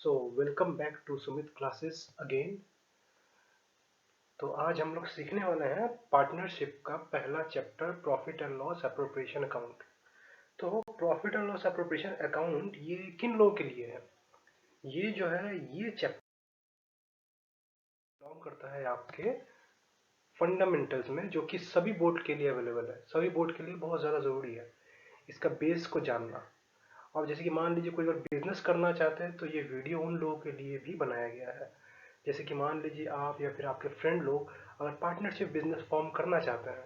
So welcome back to Sumit classes again. तो आज हम लोग सीखने वाले हैं पार्टनरशिप का पहला chapter profit and loss appropriation account. तो profit and loss appropriation account ये किन लोगों के लिए है? ये जो है ये चैप्टर बिलोंग करता है आपके फंडामेंटल्स में, जो कि सभी बोर्ड के लिए अवेलेबल है, सभी बोर्ड के लिए बहुत ज़्यादा ज़रूरी है इसका बेस को जानना। और जैसे कि मान लीजिए कोई अगर बिजनेस करना चाहते हैं तो ये वीडियो उन लोगों के लिए भी बनाया गया है। जैसे कि मान लीजिए आप या फिर आपके फ्रेंड लोग अगर पार्टनरशिप बिजनेस फॉर्म करना चाहते हैं,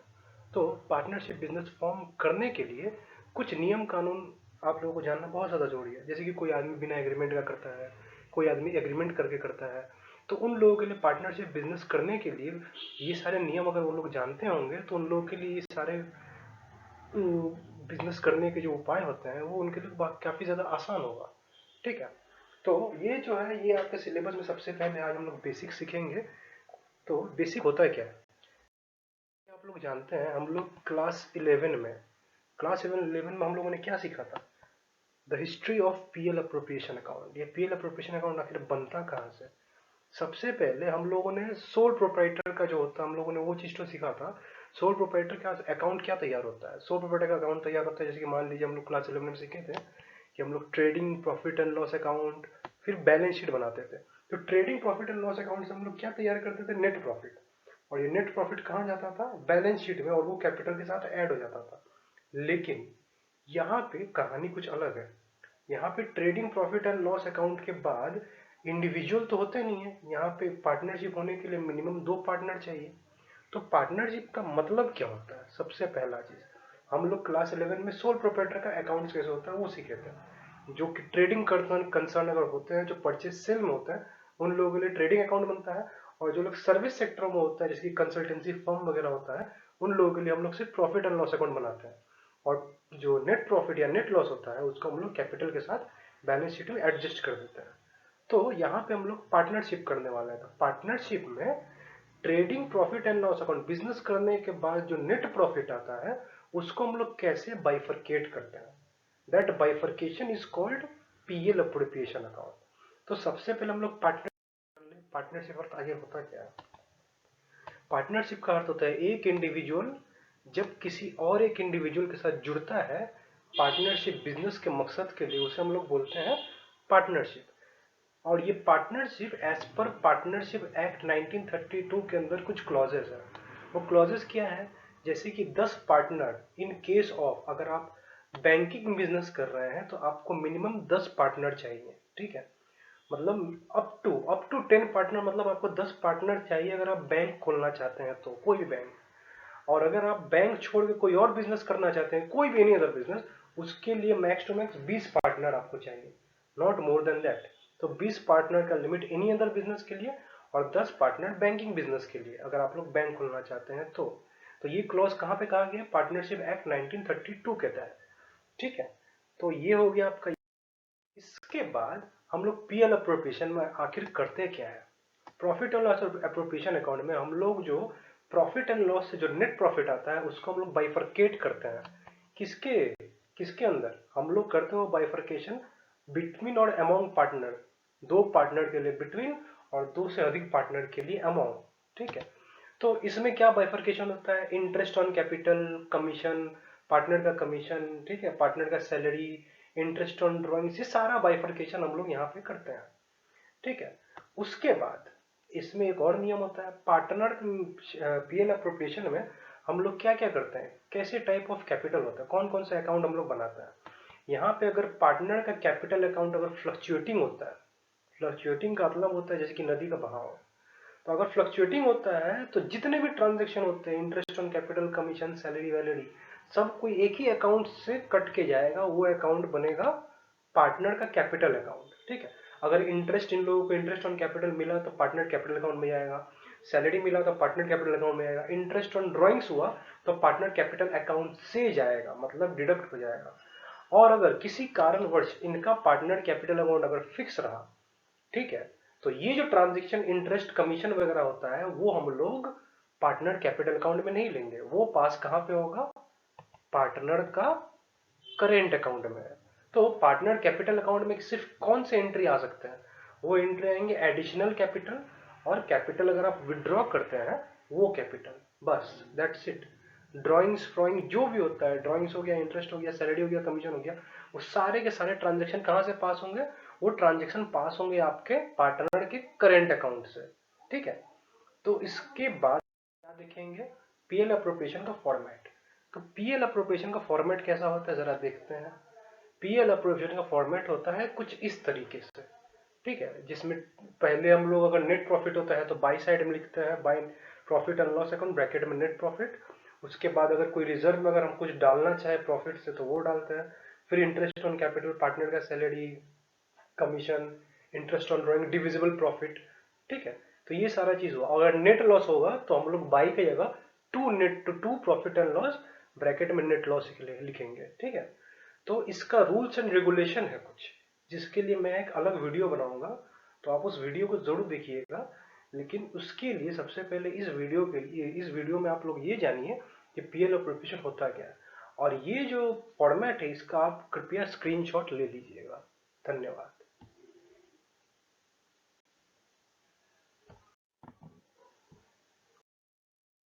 तो पार्टनरशिप बिजनेस फॉर्म करने के लिए कुछ नियम कानून आप लोगों को जानना बहुत ज़्यादा जरूरी है। जैसे कि कोई आदमी बिना एग्रीमेंट का करता है, कोई आदमी एग्रीमेंट करके करता है। तो उन लोगों के लिए पार्टनरशिप बिजनेस करने के लिए ये सारे नियम अगर वो लोग जानते होंगे तो उन लोगों के लिए ये सारे बिजनेस करने के जो उपाय होते हैं वो उनके लिए काफ़ी ज़्यादा आसान होगा। ठीक है, तो ये जो है ये आपके सिलेबस में सबसे पहले आज हम लोग बेसिक सीखेंगे। तो बेसिक होता है क्या है, आप लोग जानते हैं हम लोग क्लास 11 में हम लोगों ने क्या सीखा था? The history of PL appropriation account. ये पीएल अप्रोप्रिएशन अकाउंट आखिर बनता कहाँ से? सबसे पहले हम लोगों ने सोल प्रोप्राइटर का जो होता है हम लोगों ने वो चीज तो सीखा था। सोल प्रोप्राइटर का अकाउंट क्या तैयार होता है? सोल प्रोप्राइटर का अकाउंट तैयार होता है जैसे कि मान लीजिए हम लोग क्लास 11 में सीखे थे कि हम लोग trading profit and loss account फिर बैलेंस शीट बनाते थे। तो trading profit and loss account से हम लोग क्या तैयार करते थे? Net profit. और ये नेट प्रॉफिट कहाँ जाता था? बैलेंस शीट में, और वो कैपिटल के साथ ऐड हो जाता था। लेकिन यहाँ पे कहानी कुछ अलग है। यहाँ पे trading profit and loss account के बाद इंडिविजुअल तो होते नहीं है, यहाँ पे पार्टनरशिप होने के लिए मिनिमम 2 पार्टनर चाहिए। तो पार्टनरशिप का मतलब क्या होता है? सबसे पहला चीज हम लोग क्लास 11 में सोल प्रोप्राइटर का अकाउंट कैसे होता है वो सीखे थे। जो कि ट्रेडिंग कंसर्न अगर होते हैं, जो परचेज सेल में होता है, उन लोगों के लिए ट्रेडिंग अकाउंट बनता है। और जो लोग सर्विस सेक्टर में होता है, जैसे कि कंसल्टेंसी फर्म वगैरह होता है, उन लोगों के लिए हम लोग सिर्फ प्रॉफिट एंड लॉस अकाउंट बनाते हैं। और जो नेट प्रॉफिट या नेट लॉस होता है उसको हम लोग कैपिटल के साथ बैलेंस शीट में एडजस्ट कर देते हैं। तो यहाँ पे हम लोग पार्टनरशिप करने वाले हैं। तो पार्टनरशिप में trading profit and loss account business करने के बाद जो नेट प्रॉफिट आता है उसको हम लोग कैसे बाइफरकेट करते हैं, that bifurcation is called PL appropriation account. तो सबसे पहले हम लोग पार्टनरशिप अर्थ आगे होता क्या है? पार्टनरशिप का अर्थ होता है एक इंडिविजुअल जब किसी और एक इंडिविजुअल के साथ जुड़ता है पार्टनरशिप बिजनेस के मकसद के लिए, उसे हम लोग बोलते हैं पार्टनरशिप। और ये partnership as per partnership act 1932 के अंदर कुछ क्लॉजेस है। वो क्लॉजेस क्या है? जैसे कि 10 पार्टनर इन केस ऑफ, अगर आप बैंकिंग बिजनेस कर रहे हैं तो आपको मिनिमम 10 पार्टनर चाहिए। ठीक है, मतलब अप टू 10 पार्टनर, मतलब आपको 10 पार्टनर चाहिए अगर आप बैंक खोलना चाहते हैं तो, कोई भी बैंक। और अगर आप बैंक छोड़ के कोई और बिजनेस करना चाहते हैं, कोई भी एनी अदर बिजनेस, उसके लिए मैक्स टू मैक्स 20 पार्टनर आपको चाहिए, नॉट मोर देन दैट। तो 20 पार्टनर का लिमिट एनी अदर बिजनेस के लिए और 10 पार्टनर बैंकिंग बिजनेस के लिए, अगर आप लोग बैंक खोलना चाहते हैं तो ये क्लॉज कहाँ पे कहा गया? पार्टनरशिप एक्ट 1932 के तहत। ठीक है, तो ये हो गया आपका। इसके बाद हम लोग पीएल अप्रोप्रिएशन में आखिर करते क्या है? Profit and loss appropriation account में हम लोग जो प्रॉफिट एंड लॉस से जो नेट प्रॉफिट आता है उसको हम लोग बाइफरकेट करते हैं। किसके किसके अंदर हम लोग करते हैं वो बाइफरकेशन? बिटवीन और अमॉन्ग पार्टनर, 2 पार्टनर के लिए बिटवीन और 2 से अधिक पार्टनर के लिए अमॉन्ग। ठीक है, तो इसमें क्या बाइफरकेशन होता है? Interest on capital, commission, partner का कमीशन, ठीक है, पार्टनर का सैलरी, इंटरेस्ट ऑन ड्रॉइंग्स, ये सारा बाइफरकेशन हम लोग यहाँ पे करते हैं। ठीक है, उसके बाद इसमें एक और नियम होता है पार्टनर पीएल अप्रोप्रिएशन में। हम लोग क्या क्या करते हैं, कैसे टाइप ऑफ कैपिटल होता है, कौन कौन सा अकाउंट हम लोग बनाते हैं? यहाँ पे अगर पार्टनर का कैपिटल अकाउंट अगर फ्लक्चुएटिंग होता है, फ्लक्चुएटिंग का मतलब होता है जैसे कि नदी का बहाव। तो अगर फ्लक्चुएटिंग होता है तो जितने भी ट्रांजेक्शन होते हैं, interest on capital, commission, salary वैलरी, सब कोई एक ही अकाउंट से कट के जाएगा, वो अकाउंट बनेगा पार्टनर का कैपिटल अकाउंट। ठीक है, अगर इंटरेस्ट, इन लोगों को इंटरेस्ट ऑन कैपिटल मिला तो पार्टनर कैपिटल अकाउंट में जाएगा, सैलरी मिला तो पार्टनर कैपिटल अकाउंट में आएगा, इंटरेस्ट ऑन ड्रॉइंग्स हुआ तो पार्टनर कैपिटल अकाउंट से जाएगा, मतलब डिडक्ट हो जाएगा। और अगर किसी कारणवश इनका पार्टनर कैपिटल अकाउंट अगर फिक्स रहा, ठीक है, तो ये जो ट्रांजेक्शन इंटरेस्ट कमीशन वगैरह होता है वो हम लोग पार्टनर कैपिटल अकाउंट में नहीं लेंगे, वो पास कहां पे होगा? पार्टनर का करेंट अकाउंट में है। तो पार्टनर कैपिटल अकाउंट में सिर्फ कौन से एंट्री आ सकते हैं? वो एंट्री आएंगे एडिशनल कैपिटल और कैपिटल अगर आप विड्रॉ करते हैं वो कैपिटल, बस दैट्स इट। ड्राइंग्स फ्रॉइंग जो भी होता है, ड्राइंग्स हो गया, इंटरेस्ट हो गया, सैलरी हो गया, कमीशन हो गया, वो सारे के सारे ट्रांजेक्शन कहाँ से पास होंगे? वो ट्रांजेक्शन पास होंगे आपके पार्टनर के करेंट अकाउंट से, ठीक है। तो इसके बाद क्या देखेंगे? पीएल अप्रोप्रिएशन का फॉर्मेट। तो पीएल अप्रोप्रिएशन का फॉर्मेट कैसा होता है जरा देखते हैं। पीएल अप्रोप्रिएशन का फॉर्मेट होता है कुछ इस तरीके से, ठीक है, जिसमें पहले हम लोग अगर नेट प्रॉफिट होता है तो बाई साइड में लिखते हैं, by profit and loss account bracket में नेट प्रॉफिट। उसके बाद अगर कोई रिजर्व में अगर हम कुछ डालना चाहे प्रॉफिट से तो वो डालते हैं। फिर इंटरेस्ट ऑन कैपिटल, पार्टनर का salary, commission, interest on drawing, divisible profit, ठीक है। तो ये सारा चीज हुआ। अगर नेट लॉस होगा तो हम लोग बाई की जगह to profit and loss bracket में नेट लॉस लिखेंगे, ठीक है। तो इसका रूल्स एंड रेगुलेशन है कुछ, जिसके लिए मैं एक अलग वीडियो बनाऊंगा, तो आप उस वीडियो को जरूर देखिएगा। लेकिन उसके लिए सबसे पहले इस वीडियो में आप लोग ये जानिए कि पीएल अप्रोप्रिएशन होता क्या है, और ये जो फॉर्मेट है इसका आप कृपया स्क्रीनशॉट ले लीजिएगा। धन्यवाद।